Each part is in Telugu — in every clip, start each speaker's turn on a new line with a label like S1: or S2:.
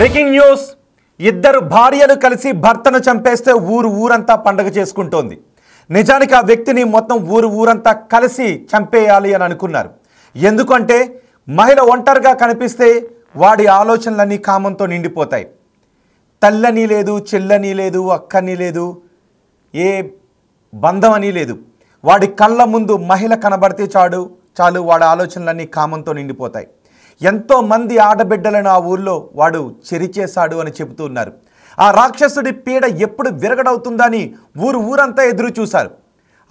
S1: బ్రేకింగ్ న్యూస్ ఇద్దరు భార్యలు కలిసి భర్తను చంపేస్తే ఊరంతా పండగ చేసుకుంటోంది. నిజానికి ఆ వ్యక్తిని మొత్తం ఊరంతా కలిసి చంపేయాలి అని అనుకున్నారు. ఎందుకంటే మహిళ ఒంటరిగా కనిపిస్తే వాడి ఆలోచనలన్నీ కామంతో నిండిపోతాయి. తల్లని లేదు, చెల్లని లేదు, అక్కని లేదు, ఏ బంధం అని లేదు. వాడి కళ్ళ ముందు మహిళ కనబడితే చాలు వాడి ఆలోచనలన్నీ కామంతో నిండిపోతాయి. ఎంతోమంది ఆడబిడ్డలను ఆ ఊర్లో వాడు చెరిచేశాడు అని చెబుతూ ఉన్నారు. ఆ రాక్షసుడి పీడ ఎప్పుడు విరగడవుతుందని ఊరంతా ఎదురు చూశారు.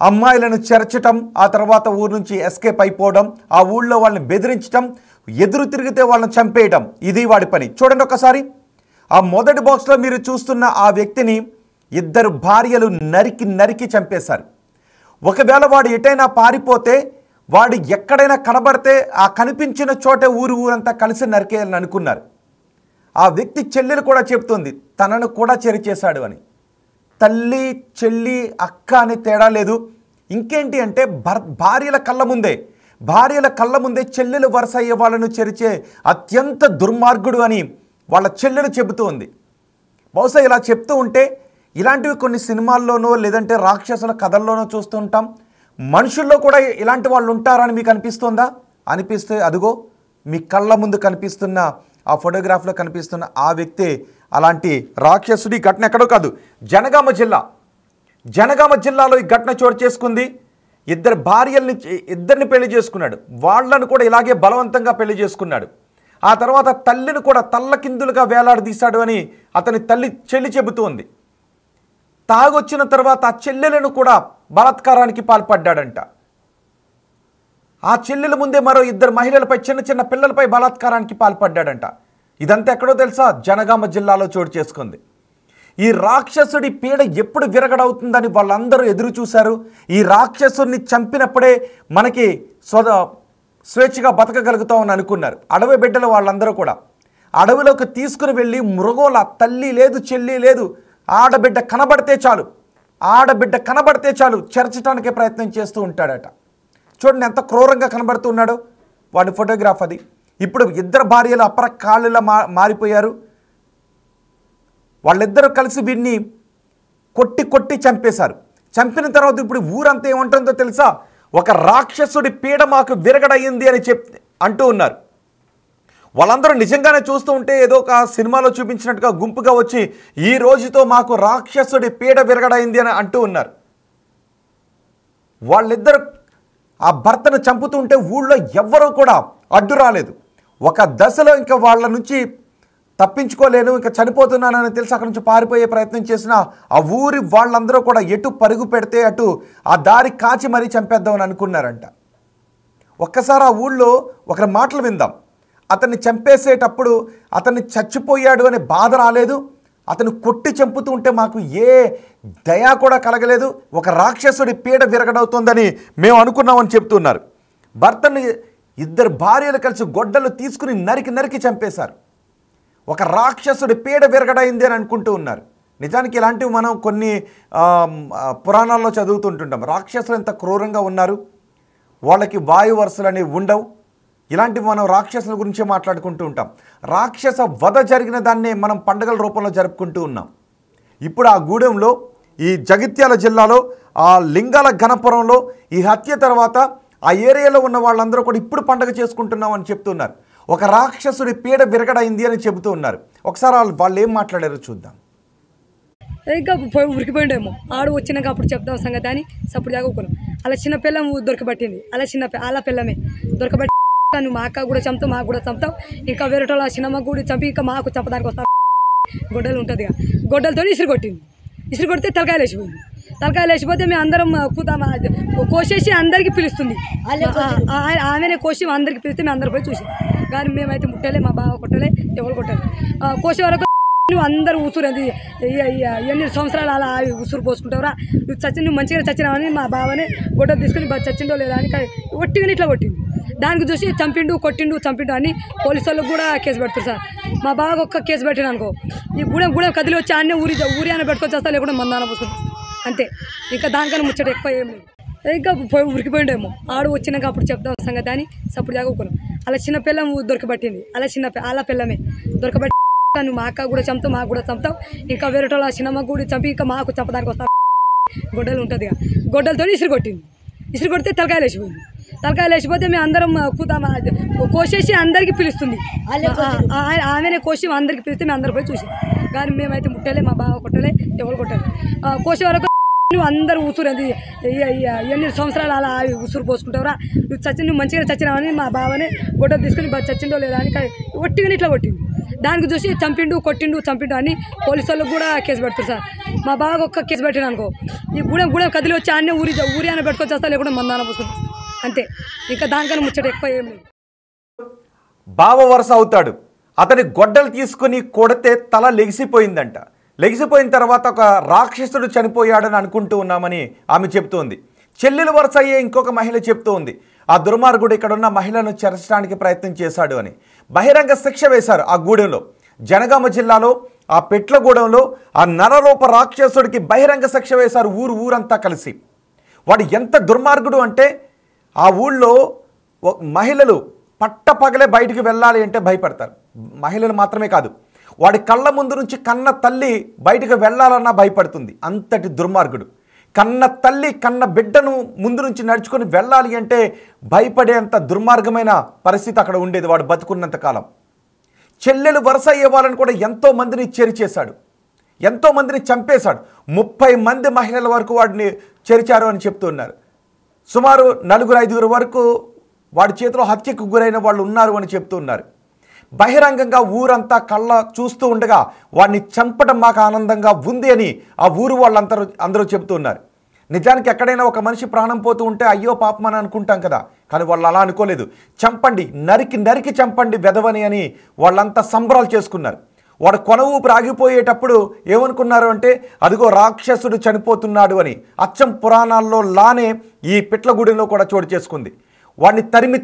S1: అమ్మాయిలను చెరచటం, ఆ తర్వాత ఊరు నుంచి ఎస్కేప్ అయిపోవడం, ఆ ఊళ్ళో వాళ్ళని బెదిరించడం, ఎదురు తిరిగితే వాళ్ళని చంపేయడం, ఇది వాడి పని. చూడండి ఒకసారి. ఆ మొదటి బాక్స్లో మీరు చూస్తున్న ఆ వ్యక్తిని ఇద్దరు భార్యలు నరికి చంపేశారు. ఒకవేళ వాడు ఎటైనా పారిపోతే, వాడు ఎక్కడైనా కనబడితే ఆ కనిపించిన చోటే ఊరంతా కలిసి నరికేయాలని అనుకున్నారు. ఆ వ్యక్తి చెల్లెలు కూడా చెప్తుంది తనను కూడా చెరిచేశాడు అని. తల్లి, చెల్లి, అక్క అని తేడా లేదు. ఇంకేంటి అంటే భార్యల కళ్ళ ముందే చెల్లెలు వరుస అయ్యే వాళ్ళను చెరిచే అత్యంత దుర్మార్గుడు అని వాళ్ళ చెల్లెలు చెబుతోంది. బహుశా ఇలా చెప్తూ ఉంటే ఇలాంటివి కొన్ని సినిమాల్లోనో లేదంటే రాక్షసుల కథల్లోనో చూస్తూ ఉంటాం. మనుషుల్లో కూడా ఇలాంటి వాళ్ళు ఉంటారని మీకు అనిపిస్తుందా? అనిపిస్తే అదిగో మీ కళ్ళ ముందు కనిపిస్తున్న ఆ ఫోటోగ్రాఫ్లో కనిపిస్తున్న ఆ వ్యక్తే అలాంటి రాక్షసుడి. ఘటన ఎక్కడో కాదు, జనగామ జిల్లాలో ఈ ఘటన చోటు చేసుకుంది. ఇద్దరిని పెళ్లి చేసుకున్నాడు. వాళ్ళను కూడా ఇలాగే బలవంతంగా పెళ్లి చేసుకున్నాడు. ఆ తర్వాత తల్లిని కూడా తల్లకిందులుగా వేలాడదీశాడు అని అతని చెల్లి చెబుతోంది. తాగొచ్చిన తర్వాత ఆ చెల్లెలను కూడా బలాత్కారానికి పాల్పడ్డాడంట. ఆ చెల్లెల ముందే మరో ఇద్దరు మహిళలపై, చిన్న పిల్లలపై బలాత్కారానికి పాల్పడ్డాడంట. ఇదంతా ఎక్కడో తెలుసా? జనగామ జిల్లాలో చోటు చేసుకుంది. ఈ రాక్షసుడి పీడ ఎప్పుడు విరగడవుతుందని వాళ్ళందరూ ఎదురు చూశారు. ఈ రాక్షసుడిని చంపినప్పుడే మనకి స్వేచ్ఛగా బతకగలుగుతామని అనుకున్నారు. అడవి బిడ్డలు వాళ్ళందరూ కూడా అడవిలోకి తీసుకుని వెళ్ళి మృగోల తల్లి లేదు, చెల్లి లేదు, ఆడబిడ్డ కనబడితే చాలు చెరచటానికే ప్రయత్నం చేస్తూ ఉంటాడట. చూడండి ఎంత క్రూరంగా కనబడుతున్నాడో వాడి ఫోటోగ్రాఫ్ అది. ఇప్పుడు ఇద్దరు భార్యలు అపర కాళ్ళులా మారిపోయారు. వాళ్ళిద్దరూ కలిసి వీడిని కొట్టి చంపేశారు. చంపిన తర్వాత ఇప్పుడు ఊరంతా ఏమంటుందో తెలుసా? ఒక రాక్షసుడి పీడ మాకు విరగడయింది అని అంటూ ఉన్నారు. వాళ్ళందరూ నిజంగానే చూస్తూ ఉంటే ఏదో ఒక సినిమాలో చూపించినట్టుగా గుంపుగా వచ్చి ఈ రోజుతో మాకు రాక్షసుడి పీడ విరగడైంది అని అంటూ ఉన్నారు. వాళ్ళిద్దరు ఆ భర్తను చంపుతుంటే ఊళ్ళో ఎవ్వరూ కూడా అడ్డు రాలేదు. ఒక దశలో ఇంకా వాళ్ళ నుంచి తప్పించుకోలేను, ఇంకా చనిపోతున్నానని తెలిసి అక్కడి నుంచి పారిపోయే ప్రయత్నం చేసిన ఆ ఊరి వాళ్ళందరూ కూడా ఎటు పరుగు పెడితే అటు ఆ దారి కాచి మరీ చంపేద్దామని అనుకున్నారంట. ఒక్కసారి ఆ ఊళ్ళో ఒకరి మాటలు విందాం. అతన్ని చంపేసేటప్పుడు అతన్ని చచ్చిపోయాడు అనే బాధ రాలేదు. అతను కొట్టి చంపుతూ ఉంటే మాకు ఏ దయా కూడా కలగలేదు. ఒక రాక్షసుడి పీడ విరగడవుతోందని మేము అనుకున్నామని చెప్తున్నారు. భర్తని ఇద్దరు భార్యలు కలిసి గొడ్డలు తీసుకుని నరికి చంపేశారు. ఒక రాక్షసుడి పీడ విరగడైంది అని అనుకుంటూ ఉన్నారు. నిజానికి ఇలాంటివి మనం కొన్ని పురాణాల్లో చదువుతుంటుంటాం. రాక్షసులు ఎంత క్రూరంగా ఉన్నారు, వాళ్ళకి వాయు వరుసలు అనేవి ఉండవు. ఇలాంటివి మనం రాక్షసుల గురించే మాట్లాడుకుంటూ ఉంటాం. రాక్షస వధ జరిగిన దాన్నే మనం పండుగల రూపంలో జరుపుకుంటూ ఉన్నాం. ఇప్పుడు ఆ గూడెంలో, ఈ జగిత్యాల జిల్లాలో, ఆ లింగాల గణపురంలో ఈ హత్య తర్వాత ఆ ఏరియాలో ఉన్న వాళ్ళందరూ కూడా ఇప్పుడు పండుగ చేసుకుంటున్నాం అని చెప్తున్నారు. ఒక రాక్షసుడి పీడ విరగడైంది అని చెబుతూ ఉన్నారు. ఒకసారి వాళ్ళు ఏం మాట్లాడారో చూద్దాం.
S2: ఇంకా ఉరికిపోయిండేమో ఆడు వచ్చినాక అప్పుడు చెప్తాం సంగతి అని సప్పుడు దాకా అలా చిన్న పిల్లం దొరకబట్టింది. అలా పిల్లమే దొరకబట్టి నువ్వు మా అక్క కూడా చంపుతావు, మాకు కూడా చంపుతావు, ఇంకా వేరేటోళ్ళు ఆ చిన్నమ్మ కూడా చంపి ఇంకా మాకు చంపడానికి వస్తా. గొడ్డలు ఉంటుంది, గొడ్డలతో ఇసురు కొడితే తలకాయలు వేసిపోతే మేము అందరం కోసేసి అందరికీ పిలుస్తుంది. ఆమెనే కోసి అందరికీ పిలిస్తే మేము అందరు పోయి చూసి, కానీ మేమైతే ముట్టలే, మా బావ కొట్టలే, ఎవరు కొట్టాలి. కోసే వరకు నువ్వు అందరూ ఉసురు ఎన్ని సంవత్సరాలు అలా ఉసురు పోసుకుంటావురా, నువ్వు మంచిగా చచ్చినావని మా బావనే గొడ్డలు తీసుకుని చచ్చిండో లేదా అని ఒట్టిగానే ఇట్లా కొట్టింది. దానికి చూసి కొట్టిండు అని పోలీసు వాళ్ళకు కూడా కేసు పెడతారు సార్. మా బావకు ఒక్క కేసు పెట్టిన అనుకో ఈ గూడెం కదిలి వచ్చి అన్నీ ఊరి అని పెట్టుకొచ్చేస్తా, లేకుండా మందాన పోసుకొచ్చేస్తా అంతే. ఇంకా దానికన్నా ముచ్చట ఎక్కువ ఏం లేదు. ఇంకా ఉరికిపోయిండేమో ఆడు వచ్చినాక అప్పుడు చెప్తాం సంగతి అని సప్పుడు దాకా అలా చిన్న పిల్లం దొరకబట్టింది. అలా పిల్లమే దొరకబట్టి నువ్వు మా అక్క కూడా చంపుతావు మాకు కూడా చంపుతావు ఇంకా వేరేటోళ్ళ చిన్నమ్మ కూడా చంపి ఇంకా మాకు చంపడానికి వస్తావు గొడ్డలు ఉంటుంది గొడ్డలతో ఇసురు కొట్టింది ఇసురు కొడితే తలకాయలు వేసిపోతే మేము అందరం కోసేసి అందరికీ పిలుస్తుంది ఆమెనే కోసి అందరికీ పిలిస్తే మేము అందరు పోయి చూసాం కానీ మేమైతే ముట్టలే మా బావ కొట్టలే ఎవరు కొట్టాలి కోసే వరకు నువ్వు అందరూ ఉసురు ఎన్ని సంవత్సరాలు అలా ఉసురు పోసుకుంటావురా నువ్వు మంచిగా చచ్చినావని మా బావనే గొడ్డలు తీసుకుని చచ్చిండో లేదా అని ఒట్టిగానే ఇట్లా కొట్టింది దానికి చూసి చంపిండు అని పోలీసు వాళ్ళకి కూడా కేసు పెడతారు సార్ మా బావకు ఒక్క కేసు పెట్టాను అనుకో ఈ గూడెం కదిలి వచ్చి అన్నీ ఊరి అని పెట్టుకొని వస్తా లేకుండా మందాన పోసుకొని అంతే ఇంకా దానికన్నా ముచ్చట ఎక్కువ ఏం లేదు
S1: బావ వరుస అవుతాడు అతని గొడ్డలు తీసుకుని కొడితే తల లెగిసిపోయిందంట లెగిసిపోయిన తర్వాత ఒక రాక్షసుడు చనిపోయాడని అనుకుంటూ ఉన్నామని ఆమె చెప్తోంది చెల్లెలు వరుస అయ్యే ఇంకొక మహిళ చెప్తూ ఉంది ఆ దుర్మార్గుడు ఇక్కడున్న మహిళను చేర్చడానికి ప్రయత్నం చేశాడు అని బహిరంగ శిక్ష వేశారు ఆ గూడెంలో జనగామ జిల్లాలో ఆ పెట్లగూడెంలో ఆ నరరూప రాక్షసుడికి బహిరంగ శిక్ష వేశారు ఊరంతా కలిసి వాడు ఎంత దుర్మార్గుడు అంటే ఆ ఊళ్ళో మహిళలు పట్టపగలే బయటికి వెళ్ళాలి అంటే భయపడతారు మహిళలు మాత్రమే కాదు వాడి కళ్ళ ముందు నుంచి కన్న తల్లి బయటకు వెళ్ళాలన్నా భయపడుతుంది అంతటి దుర్మార్గుడు కన్న తల్లి కన్న బిడ్డను ముందు నుంచి నడుచుకొని వెళ్ళాలి అంటే భయపడేంత దుర్మార్గమైన పరిస్థితి అక్కడ ఉండేది వాడు బతుకున్నంత కాలం చెల్లెలు వరుస అయ్యే వాళ్ళని కూడా ఎంతోమందిని చేశాడు ఎంతోమందిని చంపేశాడు 30 మంది మహిళల వరకు వాడిని చేర్చారు అని చెప్తున్నారు సుమారు 4-5 వరకు వాడి చేతిలో హత్యకు గురైన వాళ్ళు ఉన్నారు అని చెప్తున్నారు బహిరంగంగా ఊరంతా కళ్ళ చూస్తూ ఉండగా వాడిని చంపడం మాకు ఆనందంగా ఉంది అని ఆ ఊరు అందరూ చెప్తున్నారు నిజానికి ఎక్కడైనా ఒక మనిషి ప్రాణం పోతూ ఉంటే అయ్యో పాపం అని అనుకుంటాం కదా కానీ వాళ్ళు అలా అనుకోలేదు చంపండి నరికి చంపండి వెదవని అని వాళ్ళంతా సంబరాలు చేసుకున్నారు వాడు కొన ఊపిరి ఆగిపోయేటప్పుడు ఏమనుకున్నారు అంటే అదిగో రాక్షసుడు చనిపోతున్నాడు అని అచ్చం పురాణాల్లో లానే ఈ పిట్లగూడెంలో కూడా చోటు చేసుకుంది వాడిని తరిమి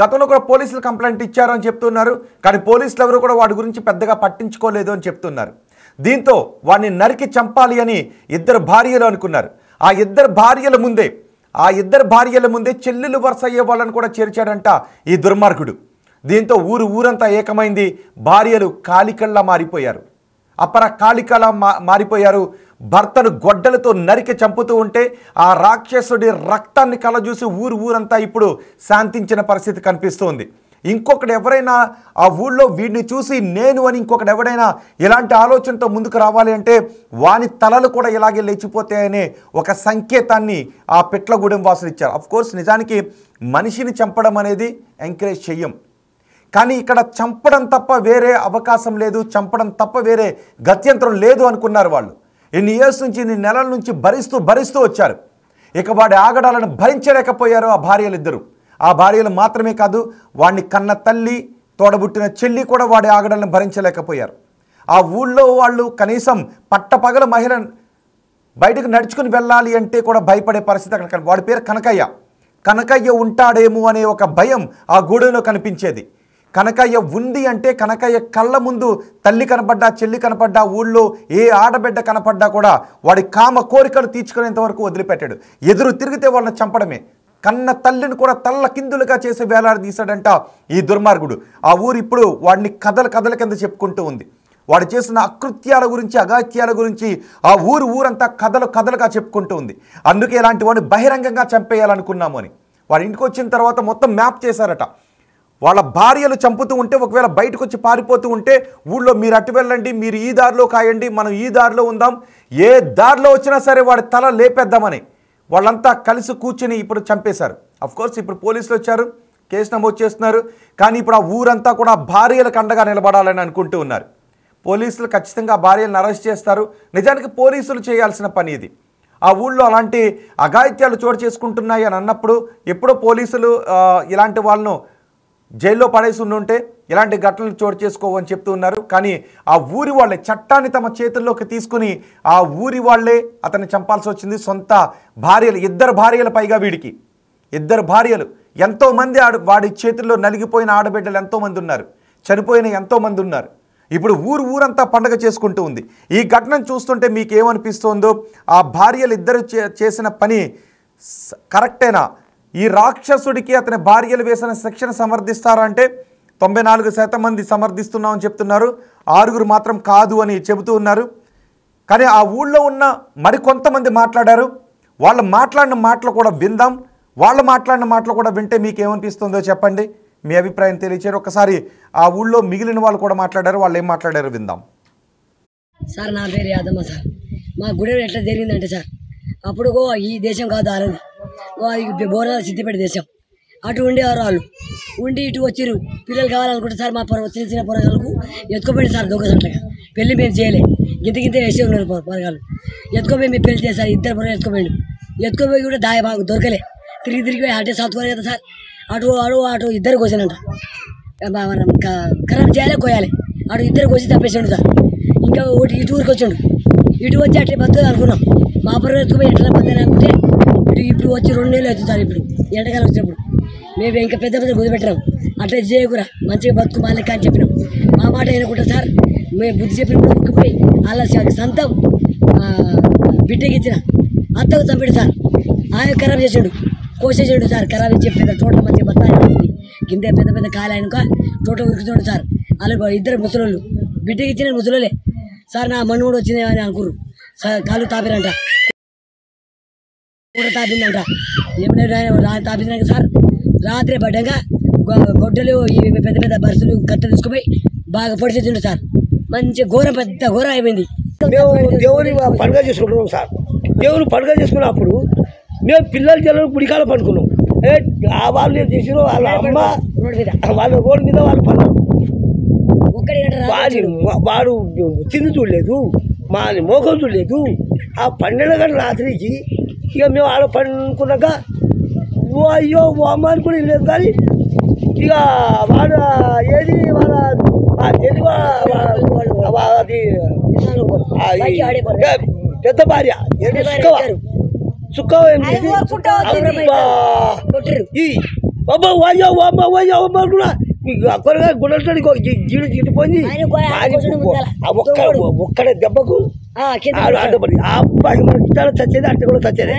S1: గతంలో కూడా పోలీసులు కంప్లైంట్ ఇచ్చారు అని చెప్తున్నారు కానీ పోలీసులు ఎవరు కూడా వాడి గురించి పెద్దగా పట్టించుకోలేదు అని చెప్తున్నారు దీంతో వాడిని నరికి చంపాలి అని 2 భార్యలు అనుకున్నారు ఆ 2 భార్యల ముందే చెల్లెలు వరుస అయ్యే వాళ్ళని కూడా చేర్చాడంట ఈ దుర్మార్గుడు దీంతో ఊరంతా ఏకమైంది భార్యలు కాలికల్లా మారిపోయారు అపర కాలికలా మారిపోయారు భర్తను గొడ్డలతో నరికి చంపుతూ ఉంటే ఆ రాక్షసుడి రక్తాన్ని కలజూసి ఊరంతా ఇప్పుడు శాంతించిన పరిస్థితి కనిపిస్తోంది ఇంకొకటి ఎవరైనా ఆ ఊళ్ళో వీడిని చూసి నేను అని ఇంకొకటి ఎవరైనా ఇలాంటి ఆలోచనతో ముందుకు రావాలి అంటే వాని తలలు కూడా ఇలాగే లేచిపోతాయనే ఒక సంకేతాన్ని ఆ పిట్లగూడెం వాసులు ఇచ్చారు అఫ్కోర్స్ నిజానికి మనిషిని చంపడం అనేది ఎంకరేజ్ చెయ్యం కానీ ఇక్కడ చంపడం తప్ప వేరే అవకాశం లేదు చంపడం తప్ప వేరే గత్యంతరం లేదు అనుకున్నారు వాళ్ళు ఇన్ని ఇయర్స్ నుంచి ఇన్ని నెలల నుంచి భరిస్తూ వచ్చారు ఇక వాడి ఆగడాలను భరించలేకపోయారు ఆ భార్యలిద్దరూ ఆ భార్యలు మాత్రమే కాదు వాడిని కన్న తల్లి తోడబుట్టిన చెల్లి కూడా వాడి ఆగడాలను భరించలేకపోయారు ఆ ఊళ్ళో వాళ్ళు కనీసం పట్టపగల మహిళ బయటకు నడుచుకుని వెళ్ళాలి అంటే కూడా భయపడే పరిస్థితి అక్కడ వాడి పేరు కనకయ్య ఉంటాడేమో అనే ఒక భయం ఆ గూడెంలో కనిపించేది కనకయ్య ఉంది అంటే కనకయ్య కళ్ళ ముందు తల్లి కనపడ్డా చెల్లి కనపడ్డా ఊళ్ళో ఏ ఆడబిడ్డ కనపడ్డా కూడా వాడి కామ కోరికలు తీర్చుకునేంత వరకు వదిలిపెట్టాడు ఎదురు తిరిగితే వాళ్ళని చంపడమే కన్న తల్లిని కూడా తల్ల కిందులుగా చేసి వేలాడదీశాడంట ఈ దుర్మార్గుడు ఆ ఊరు ఇప్పుడు వాడిని కథల కింద చెప్పుకుంటూ ఉంది వాడు చేసిన అకృత్యాల గురించి అగాత్యాల గురించి ఆ ఊరంతా కథలుగా చెప్పుకుంటూ ఉంది అందుకే ఇలాంటి వాడిని బహిరంగంగా చంపేయాలనుకున్నాము అని వాడి ఇంటికి వచ్చిన తర్వాత మొత్తం మ్యాప్ చేశారట వాళ్ళ భార్యలు చంపుతూ ఉంటే ఒకవేళ బయటకు వచ్చి పారిపోతూ ఉంటే ఊళ్ళో మీరు అటు వెళ్ళండి మీరు ఈ దారిలో కాయండి మనం ఈ దారిలో ఉందాం ఏ దారిలో వచ్చినా సరే వాడి తల లేపేద్దామని వాళ్ళంతా కలిసి కూర్చుని ఇప్పుడు చంపేశారు అఫ్కోర్స్ ఇప్పుడు పోలీసులు వచ్చారు కేసు నమోదు చేస్తున్నారు కానీ ఇప్పుడు ఆ ఊరంతా కూడా భార్యలకు అండగా నిలబడాలని అనుకుంటూ ఉన్నారు పోలీసులు ఖచ్చితంగా భార్యలను అరెస్ట్ చేస్తారు నిజానికి పోలీసులు చేయాల్సిన పని ఇది ఆ ఊళ్ళో అలాంటి అఘాయిత్యాలు చోటు చేసుకుంటున్నాయి అని అన్నప్పుడు ఎప్పుడో పోలీసులు ఇలాంటి వాళ్ళను జైల్లో పడేసి ఉంటే ఇలాంటి ఘటనలు చోటు చేసుకోవని చెప్తూ ఉన్నారు కానీ ఆ ఊరి వాళ్ళే చట్టాన్ని తమ చేతుల్లోకి తీసుకుని ఆ ఊరి వాళ్ళే అతన్ని చంపాల్సి వచ్చింది సొంత భార్యలు 2 భార్యల పైగా వీడికి 2 భార్యలు ఎంతోమంది వాడి చేతుల్లో నలిగిపోయిన ఆడబిడ్డలు ఎంతోమంది ఉన్నారు చనిపోయిన ఎంతోమంది ఉన్నారు ఇప్పుడు ఊరంతా పండగ చేసుకుంటూ ఉంది ఈ ఘటనను చూస్తుంటే మీకు ఏమనిపిస్తుందో ఆ భార్యలు ఇద్దరు చేసిన పని కరెక్టేనా ఈ రాక్షసుడికి అతని భార్యలు వేసిన శిక్షను సమర్థిస్తారా అంటే 94% మంది సమర్థిస్తున్నామని చెప్తున్నారు, 6 మాత్రం కాదు అని చెబుతూ ఉన్నారు. కానీ ఆ ఊళ్ళో ఉన్న మరికొంతమంది మాట్లాడారు. వాళ్ళు మాట్లాడిన మాటలు కూడా విందాం. వాళ్ళు మాట్లాడిన మాటలు కూడా వింటే మీకు ఏమనిపిస్తుందో చెప్పండి, మీ అభిప్రాయం తెలియచేయరు. ఒకసారి ఆ ఊళ్ళో మిగిలిన వాళ్ళు కూడా మాట్లాడారు, వాళ్ళు ఏం మాట్లాడారో విందాం.
S2: సార్ నా పేరు యాదమ్మ సార్. మా గుడి ఎట్లా జరిగిందంటే సార్, అప్పుడు ఈ దేశం కాదు ఆరది బోనాల సిద్దిపేట దేశం. అటు ఉండేవారు వాళ్ళు, ఉండి ఇటు వచ్చిరు. పిల్లలు కావాలనుకుంటే సార్ మా చిన్న చిన్న పొరగాళ్ళకు ఎత్తుకోపోయింది సార్ దొంగసంటగా. పెళ్లి మేము చేయలే, గింత వేసే ఉన్నారు పొరగాళ్ళు. ఎత్తుకోపోయి మేము పెళ్లి చేశారు, 2 పొరగా ఎత్తుకోపోయిండు. ఎత్తుకోపోయి కూడా దాయ బాగు దొరకలే. తిరిగి అటే సత్తుకోవాలి కదా సార్. అటు 2 కోసానంట. మనం ఖరాబ్ చేయాలి కోయాలి. అటు 2 కోసి తప్పేసాడు సార్. ఇంకా ఒకటి ఇటు ఊరికి వచ్చాడు. ఇటు వచ్చి అట్లే బతుకు అనుకున్నాం. మా పొరగా ఎత్తుకుపోయి ఎట్లా బతుకుని అనుకుంటే ఇప్పుడు వచ్చి 2 నెలలు అవుతుంది సార్. ఇప్పుడు ఎండకాలం వచ్చినప్పుడు మేము ఇంకా పెద్ద కుదిపెట్టాం. అట్లా చేయకురా, మంచిగా బతుకు మా లెక్క అని చెప్పినాం. మా మాట వినకుంటా సార్ మేము బుద్ధి చెప్పినప్పుడు ఉక్కిపోయి అలా సంతం బిడ్డకి ఇచ్చిన అత్తకు చంపాడు సార్. ఆయన ఖరాబ్ చేసాడు, కోసేసాడు సార్. ఖరాబ్ చేసి పెద్ద తోట మంచిగా బత్తాయి కింద పెద్ద కాయలు ఆయనక తోట ఉరుకుతాడు సార్. వాళ్ళు 2 ముసలోళ్ళు, బిడ్డకి ఇచ్చిన ముసలోలే సార్. నా మన్ను కూడా వచ్చింది అని అనుకుర్రు. కాళ్ళు తాపిరంట, కూడా తాపిందంట. ఏమైనా తాపించినాక సార్ రాత్రి పడ్డాక గొడ్డలు పెద్ద బస్సులు కట్ట తీసుకుపోయి బాగా పొడిచేసిండు సార్. మంచి ఘోరం, పెద్ద ఘోరం అయిపోయింది.
S3: మేము దేవుని పండుగ చేసుకుంటున్నాం సార్. దేవుని పండుగ చేసుకున్నప్పుడు మేము పిల్లలు జల్లు గుడికాల పండుకున్నాం. వాళ్ళు ఏం చేసారు, వాళ్ళ అమ్మ వాళ్ళ రోడ్డు మీద వాళ్ళు పన్నారు. వాడు తిండి చూడలేదు, మా మోకం చూడలేదు. ఆ 12 గంటల రాత్రికి ఇక మేము ఆడ పండుకున్నాక అయ్యో అమ్మ అనుకుని లేదు. కానీ ఇక వాడు ఏది వాళ్ళ అది పెద్ద భార్య సుక్కవ ఏం అక్కడగా గుడ్డలతో జీడు చిట్టుపోయింది. ఒక్కడే దెబ్బకు అడ్డపడి ఆ అబ్బాయి మనకి ఇష్టాలు చచ్చేది, అట్ట కూడా చచ్చేది.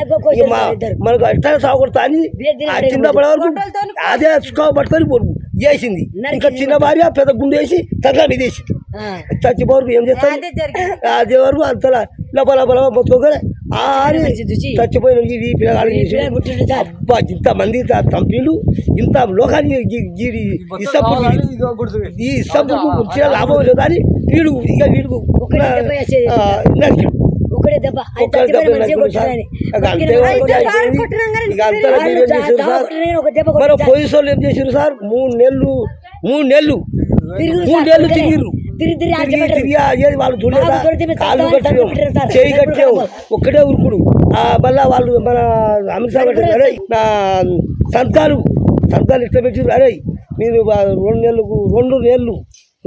S3: మనకు ఇష్టాలు సాగుకొడతా అని ఆ చిన్న పడే వరకు అదే సుఖ పట్టుకొని వేసింది. ఇంకా చిన్న భార్య పెద్ద గుండె వేసి తగ్గ మీద వేసింది. చచ్చిపోవరకు ఏం చేస్తారు, అదే వరకు అంతలా లోపల మొత్తుకోగానే చచ్చిపోయిన ఈ పిల్లగాడు అబ్బా ఇంతమంది చంపిళ్ళు, ఇంత లోకాన్ని ఈ ఇష్టంపుకు వచ్చిన లాభం లేదు అని వీడు ఇక వీడుకు మన పోలీసు వాళ్ళు ఏం చేసారు సార్, 3 నెలలు తిరిగిర్రు. తిరిగి వాళ్ళు చూడలేదా, కాళ్ళు కట్టాము, చేయి కట్టాము, ఒక్కడే ఉరుకుడు. మళ్ళా వాళ్ళు మన అమిత్ షా పెట్టారు, అరే నా సంతాలు ఇట్లా పెట్టారు. అరే మీరు 2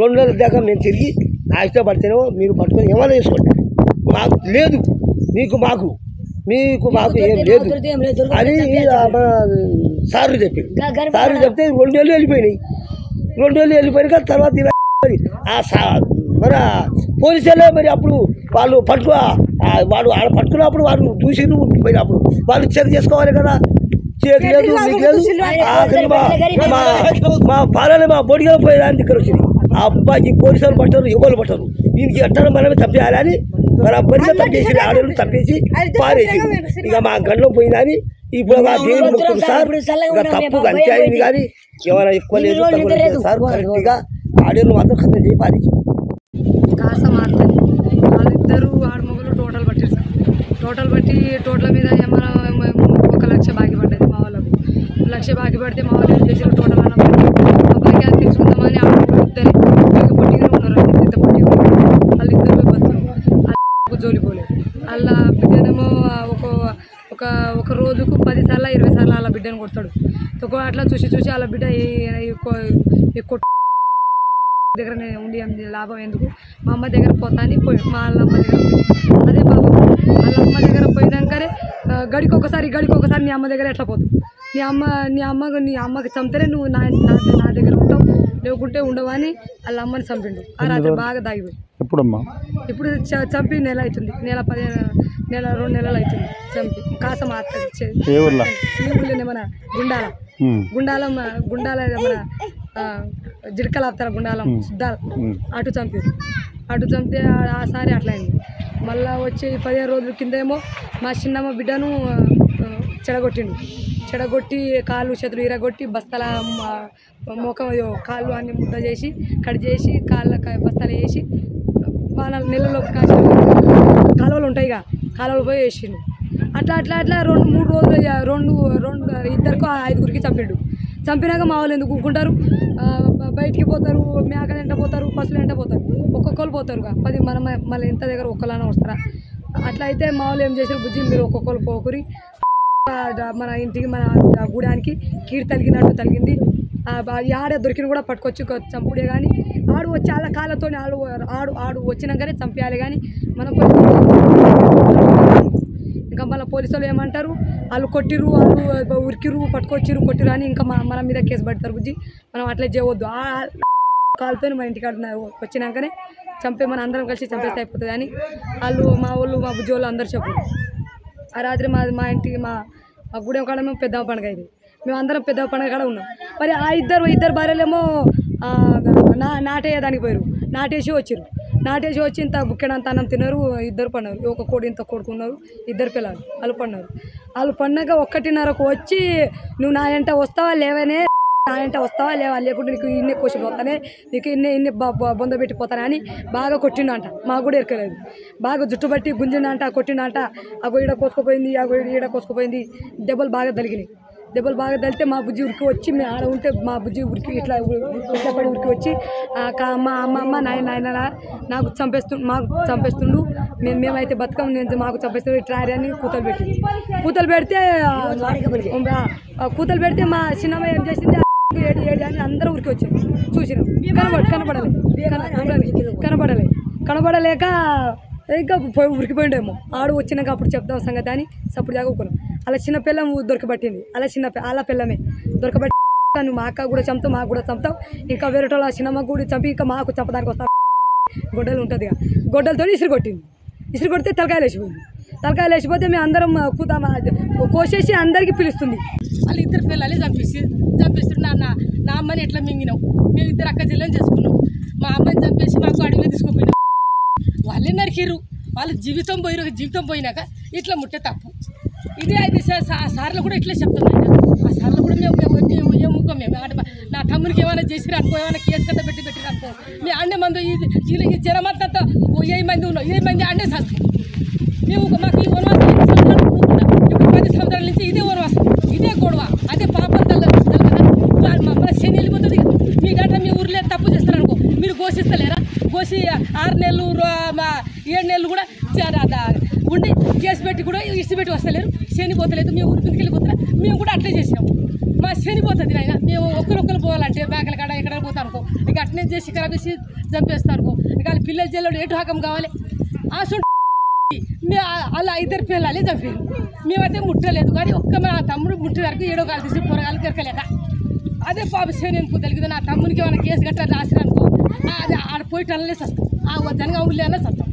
S3: నెలల దాకా మేము తిరిగి నా ఇష్టపడితేనేమో మీరు పట్టుకొని ఏమైనా చేసుకోండి, మాకు లేదు, మాకు ఏం లేదు అని మన సార్లు చెప్పారు. సార్లు చెప్తే 2 నెలలు వెళ్ళిపోయినాయి. 2 నెలలు వెళ్ళిపోయినాక తర్వాత మన పోలీసులే మరి అప్పుడు వాళ్ళు వాడు ఆడ పట్టుకున్నప్పుడు వాళ్ళు చూసిరు పోయినప్పుడు వాళ్ళు చెక్ చేసుకోవాలి కదా, చెక్ లేదు, మీకు లేదు. ఆఖరి మా పాలన మా బొడిగా పోయేదాన్ని దగ్గర వచ్చింది. ఆ అబ్బాయికి పోలీసులు పట్టరు, ఎవరు పట్టరు, దీనికి ఎట్లా మనమే తప్పేయాలని మన అబ్బాయిగా తప్పేసి ఆడలు తప్పేసి పారేసి ఇక మా గంటలో పోయిందని ఇప్పుడు మా దేవుని మొక్కుడు సార్. ఇక తప్పు అంతే అయింది కానీ ఏమైనా ఎక్కువ లేదు తక్కువ లేదు సార్. కరెక్ట్గా ఆడేళ్ళు మాత్రం ఖతం చేయి పారేసి
S2: కాస మారుతుంది. వాళ్ళిద్దరూ ఆడమొగలు టోటల్ పట్టారు సార్. టోటల్ మీద ఏమైనా 1 లక్ష బాకీ పడ్డది మా వాళ్ళకు. 1 లక్ష బాకీ పడితే మా వాళ్ళు ఏం చేసారు, టోటల్ అన్న పట్టి ఆ బాకీ అది తీసుకుందామని ఆడమొగలు ఇద్దరే పొట్టిగా ఉన్నారు. ఇంత పొట్టిగా వాళ్ళిద్దరు బతుకు జోలిపోలేదు. వాళ్ళ బిడ్డనేమో ఒక రోజుకు 10 సార్లు 20 సార్లు వాళ్ళ బిడ్డను కొడతాడు. అట్లా చూసి వాళ్ళ బిడ్డ దగ్గరనే ఉండి లాభం ఎందుకు, మా అమ్మ దగ్గర పోతా అని మా వాళ్ళ అమ్మ దగ్గర అదే బాబు వాళ్ళ అమ్మ దగ్గర పోయినాకనే గడికి ఒకసారి నీ అమ్మ దగ్గర ఎట్లా పోతావు, నీ అమ్మకి చంపితే నువ్వు నా దగ్గర ఉంటావు, లేకుంటే ఉండవు అని వాళ్ళ అమ్మని చంపిండు. ఆ రాత్రి బాగా దాగిపోయి ఇప్పుడు చంపి నెల అవుతుంది, 2 నెలలు అవుతుంది చంపి. కాసం మన గుండాల మన జిడకలు ఆపుతారు గుండాలం శుద్ధాలు అటు చంపారు. అటు చంపితే ఆసారి అట్లా అయింది. మళ్ళీ వచ్చి 15 రోజుల కిందేమో మా చిన్నమ్మ బిడ్డను చెడగొట్టి కాళ్ళు చేతులు ఇరగొట్టి బస్తాల ముఖం కాళ్ళు అన్ని ముద్ద చేసి కట్ చేసి కాళ్ళ బస్తాలు వేసి వాళ్ళ నెలలో కాలువలు ఉంటాయిగా కాలువలు పోయి వేసిండు. అట్లా 2-3 రోజులు ఇద్దరికో 5గురికి చంపిండు. చంపినాక మా వాళ్ళు ఎందుకు ఊరుకుంటారు? బయటికి పోతారు, మేకలు ఎంట పోతారు, పశువులు ఎంట పోతారు, ఒక్కొక్కరు పోతారుగా 10 మనం మళ్ళీ ఇంత దగ్గర ఒక్కలానే వస్తారా? అట్లా అయితే మా వాళ్ళు ఏం చేశారు, బుజ్జి మీరు ఒక్కొక్కరు పోకురి మన ఇంటికి మన గూడానికి కీడు తలిగింది. ఆడే దొరికిన కూడా పట్టుకొచ్చి చంపుడే కానీ ఆడు వచ్చి వాళ్ళ కాళ్ళతో ఆడు వచ్చినాకనే చంపేయాలి. కానీ మనం ఇంకా మళ్ళీ పోలీసు వాళ్ళు ఏమంటారు, వాళ్ళు కొట్టిరు, వాళ్ళు ఉరికిరు, పట్టుకొచ్చిరు, కొట్టిరు అని ఇంకా మన మీద కేసు పడతారు. బుజ్జి మనం అట్లా చేయవద్దు. కాలుతో మా ఇంటికి వచ్చినాకనే మన అందరం కలిసి చంపేస్తే అయిపోతుంది అని మా బుజ్జి వాళ్ళు అందరు చెప్పారు. ఆ రాత్రి మా ఇంటికి మా గూడెం కాడ మేము పెద్ద పండుగ అయింది. మేము అందరం పెద్ద పండుగ కాడ ఉన్నాం. మరి ఆ ఇద్దరు భార్యలేమో నాటేయడానికి పోయారు. నాటేసి వచ్చి ఇంత బుక్కెడంత అన్నం తిన్నారు. 2 పన్నారు. ఒక కోడి ఇంత కొడుకున్నారు. 2 పిల్లలు వాళ్ళు పన్నారు. వాళ్ళు పన్నాక 1:30కు వచ్చి నువ్వు నా వెంట వస్తావా లేవనే, నా వెంట వస్తావా లేవా, లేకుంటే నీకు ఇన్నే కోసి పోతానే, నీకు ఇన్ని బొంద పెట్టిపోతానే అని బాగా కొట్టిండంట. మాకు కూడా ఎరకలేదు. బాగా జుట్టు బట్టి గుంజిండంట, కొట్టిండంట. అగో ఈడ కోసుకుపోయింది, అగో ఈడ కోసుకుపోయింది. దెబ్బలు బాగా తగిలితే మా బుజ్జి ఉరికి వచ్చి మేము ఆడ ఉంటే మా బుజ్జి ఉరికి ఇట్లా పడి ఉరికి వచ్చి మా అమ్మ నాయన మాకు చంపేస్తుండు, మేమైతే బతుకం మాకు చంపేస్తుండు ట్రారీ అని కూతలు పెడితే మా చిన్నమ్మ ఏం చేసింది, ఏడు అని అందరూ ఉరికి వచ్చారు. చూసినాం, కనబడలేక ఇంకా ఉరికిపోయిండేమో. ఆడు వచ్చినాక అప్పుడు చెప్తాం సంగతి అని సప్పుడు జాగుకున్నాం. అలా చిన్న పిల్లం దొరకబట్టింది. వాళ్ళ పిల్లమే దొరకబట్టి నువ్వు మా అక్క కూడా చంపుతావు, మాకు కూడా చంపుతావు, ఇంకా వేరే వాళ్ళ చిన్నమ్మ కూడా చంపి ఇంకా మాకు చంపడానికి వస్తావు. గొడ్డలు ఉంటుంది, గొడ్డలతో ఇసురు కొడితే తలకాయలు వేసిపోతే మేము అందరం కోసేసి అందరికీ పిలుస్తుంది.
S4: వాళ్ళు 2 పిల్లలే చంపిస్తుండే. నా అమ్మని ఎట్లా మింగినాం, మేము 2 అక్క చెల్లెని చేసుకున్నాం. మా అమ్మని చంపేసి మాకు అడవిలో తీసుకుపోయినాం. వాళ్ళే నరికిర్రు. వాళ్ళ జీవితం పోయినాక ఇట్లా ముట్టే తప్పు. ఇదే అయితే సార్లు కూడా ఇట్లా చెప్తున్నాయి. ఆ సార్లు కూడా మేము నా తమ్మునికి ఏమైనా చేసిరు అనుకో, ఏమైనా కేసు కట్ట పెట్టిరు అనుకో, మేము అన్నే మంది ఈ జనమంతా 1000 మంది ఉన్నాం, 7 మంది అన్నే చేస్తాం. మేము మాకు ఈ వనవాసం 10 సంవత్సరాల నుంచి ఇదే వనవాసం, ఇదే గొడవ, అదే పాపం తల్ల మన శని వెళ్ళిపోతుంది. మీ గంట మీ ఊర్లో తప్పు చేస్తారు అనుకో, మీరు ఘోషిస్తలేరా? కోసి 6 నెలలు 7 నెలలు కూడా ఉండి కేసు పెట్టి కూడా ఇసిపెట్టి వస్తలేరు, శనిపోతలేదు. మేము ఊరి కిందకి వెళ్ళిపోతున్నా, మేము కూడా అట్లే చేసినాము. మా శనిపోతుంది నాయన. మేము ఒకరొక్కరు పోవాలంటే మేకల కాడ ఎక్కడ పోతాను అనుకో, ఇక అట్నే చేసి ఖరాబ్ చేసి చంపేస్తాను అనుకో. ఇక వాళ్ళ పిల్లల జైల్లో ఎటు హాకం కావాలి? అలా 2 పిల్లలే చంపారు. మేమైతే ముట్టలేదు. కానీ మా తమ్ముడు ముట్టే వరకు 7వ కాలు తీసి పొరగాలు దొరకలేక అదే పాప శని అనుకో తెలియదు. నా తమ్మునికి ఏమైనా కేసు గట్రా రాసిరనుకో, అది ఆడ పోయి టన్నులే వస్తాం, ఆ జనగా ఊళ్ళే అన్న సత్తాం.